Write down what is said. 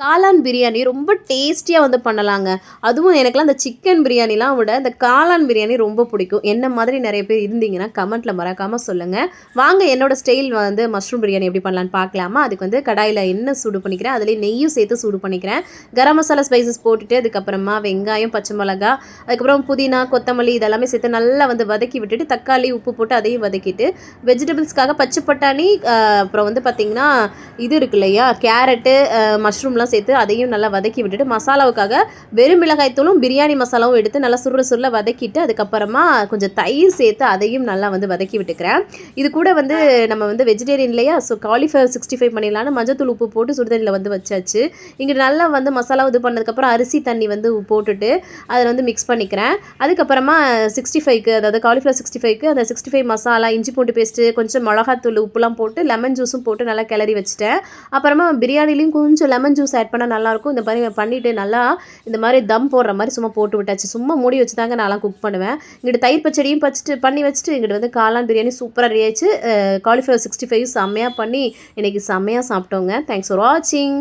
காளான் பிரியாணி ரொம்ப டேஸ்டியாக வந்து பண்ணலாங்க. அதுவும் எனக்கெல்லாம் அந்த சிக்கன் பிரியாணிலாம் விட இந்த காளான் பிரியாணி ரொம்ப பிடிக்கும். என்ன மாதிரி நிறைய பேர் இருந்தீங்கன்னா கமெண்ட்டில் மறக்காமல் சொல்லுங்கள். வாங்க என்னோட ஸ்டைல் வந்து மஷ்ரூம் பிரியாணி எப்படி பண்ணலான்னு பார்க்கலாமா? அதுக்கு வந்து கடாயில் எண்ணெய் சூடு பண்ணிக்கிறேன். அதுலேயே நெய்யும் சேர்த்து சூடு பண்ணிக்கிறேன். கரம் மசாலா ஸ்பைசஸ் போட்டுட்டு அதுக்கப்புறமா வெங்காயம், பச்சை மிளகா, அதுக்கப்புறம் புதினா, கொத்தமல்லி இதெல்லாமே சேர்த்து நல்லா வந்து வதக்கி விட்டுட்டு தக்காளி, உப்பு போட்டு அதையும் வதக்கிட்டு வெஜிடபிள்ஸ்க்காக பச்சை பட்டாணி, அப்புறம் வந்து பார்த்திங்கன்னா இது இருக்கு இல்லையா, கேரட்டு, மஷ்ரூம்லாம் சேர்த்து அதையும் நல்லா வதக்கி விட்டுட்டு மசாலாவுக்காக வெறும் மிளகாய்த்தூளும் பிரியாணி மசாலாவும் எடுத்து நல்லா சுருள வதக்கிட்டு அதுக்கப்புறமா கொஞ்சம் தயிர் சேர்த்து அதையும் நல்லா வந்து வதக்கி விட்டுக்கிறேன். இது கூட வந்து நம்ம வந்து வெஜிடேரியன் இல்லையா, ஸோ காலிஃப்ளவர் 65 பண்ணிடலான்னு மஞ்சத்தூள் உப்பு போட்டு சுடுதண்ணியில் வந்து வச்சாச்சு. இங்கே நல்லா வந்து மசாலா இது பண்ணதுக்கப்புறம் அரிசி தண்ணி வந்து போட்டுட்டு அதில் வந்து மிக்ஸ் பண்ணிக்கிறேன். அதுக்கப்புறமா 65க்கு, அதாவது காலிஃப்ளவர் 65க்கு அந்த 65 மசாலா, இஞ்சி பூண்டு பேஸ்ட்டு, கொஞ்சம் மிளகாத்தூள், உப்புலாம் போட்டு லெமன் ஜூஸும் போட்டு நல்லா கிளறி வச்சுட்டேன். அப்புறமா பிரியாணிலையும் கொஞ்சம் லெமன் ஜூஸ் ஆட் பண்ணால் நல்லாயிருக்கும். இந்த மாதிரி பண்ணிவிட்டு நல்லா இந்த மாதிரி தம் போடுற மாதிரி சும்மா போட்டு விட்டாச்சு. சும்மா மூடி வச்சு தாங்க நான்லாம் குக் பண்ணுவேன். இங்கிட்டு தயிர் பச்சடியும் பண்ணி வச்சுட்டு இங்கிட்டு வந்து காளான் பிரியாணி சூப்பராக ரெடி ஆயிடுச்சு. காலிஃப்ளவர் 65 செம்மையாக பண்ணி இன்றைக்கி செம்மையாக சாப்பிட்டோங்க. தேங்க்ஸ் ஃபார் வாட்சிங்.